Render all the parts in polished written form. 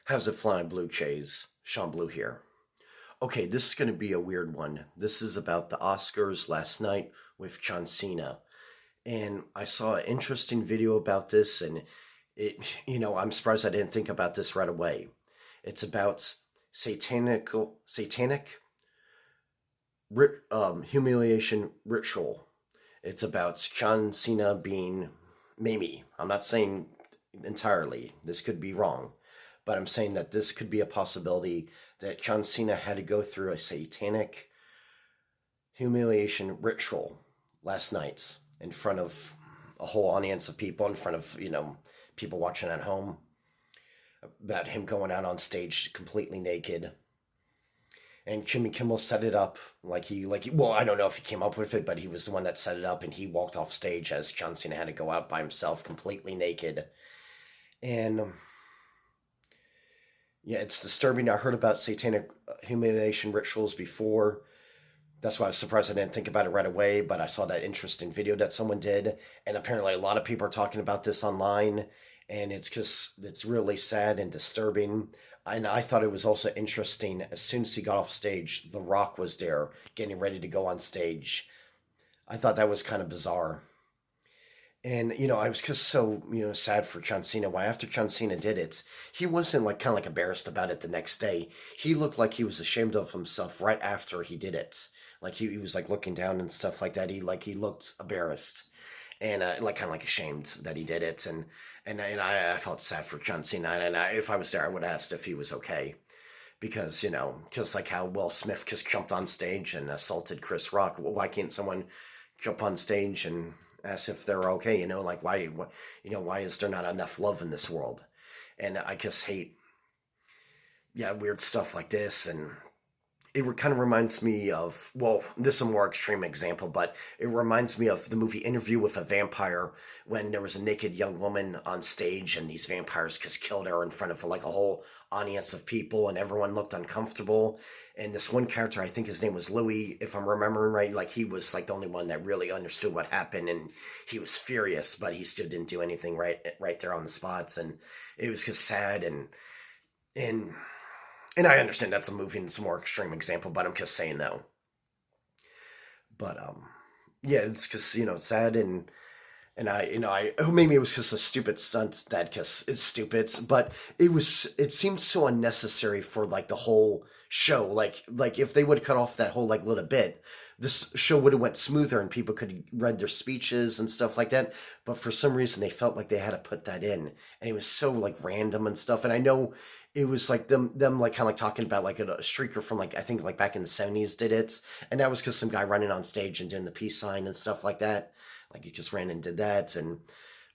How's it flying, Blue Jays? Sean Blue here. Okay, this is going to be a weird one. This is about the Oscars last night with John Cena. And I saw an interesting video about this, and I'm surprised I didn't think about this right away. It's about satanic humiliation ritual. It's about John Cena being, maybe, I'm not saying entirely, this could be wrong, but I'm saying that this could be a possibility that John Cena had to go through a satanic humiliation ritual last night in front of a whole audience of people, in front of, people watching at home, about him going out on stage completely naked. And Jimmy Kimmel set it up well, I don't know if he came up with it, but he was the one that set it up, and he walked off stage as John Cena had to go out by himself completely naked. And yeah, it's disturbing. I heard about satanic humiliation rituals before. That's why I was surprised I didn't think about it right away, but I saw that interesting video that someone did, and apparently a lot of people are talking about this online, and it's really sad and disturbing. And I thought it was also interesting, as soon as he got off stage, The Rock was there, getting ready to go on stage. I thought that was kind of bizarre. And, I was just so, sad for John Cena. Why, after John Cena did it, he wasn't kind of embarrassed about it the next day. He looked like he was ashamed of himself right after he did it. Like he was looking down and stuff like that. He looked embarrassed and kind of ashamed that he did it. And I felt sad for John Cena. And if I was there, I would have asked if he was okay. Because, just like how Will Smith just jumped on stage and assaulted Chris Rock. Well, why can't someone jump on stage and ask if they're okay? Why is there not enough love in this world? And I just hate, yeah, weird stuff like this. And it kind of reminds me of, well, this is a more extreme example, but it reminds me of the movie Interview with a Vampire, when there was a naked young woman on stage and these vampires just killed her in front of a whole audience of people, and everyone looked uncomfortable. And this one character, I think his name was Louis, if I'm remembering right, he was the only one that really understood what happened, and he was furious, but he still didn't do anything right there on the spots. And it was just sad. And I understand that's a movie and it's a more extreme example, but I'm just saying though. But yeah, it's just sad. And maybe it was just a stupid stunt that just is stupid, but it seemed so unnecessary for the whole show. If they would have cut off that whole little bit, this show would have went smoother and people could read their speeches and stuff like that. But for some reason they felt like they had to put that in, and it was so random and stuff. And I know it was them kind of talking about a streaker from I think back in the 70s did it, and that was because some guy running on stage and doing the peace sign and stuff like that. He just ran and did that.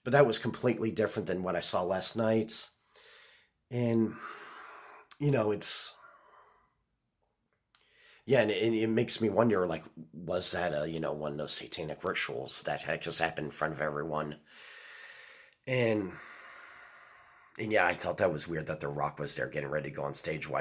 But that was completely different than what I saw last night. And it's, yeah, and it makes me wonder, was that one of those satanic rituals that had just happened in front of everyone? And yeah, I thought that was weird that The Rock was there getting ready to go on stage. Why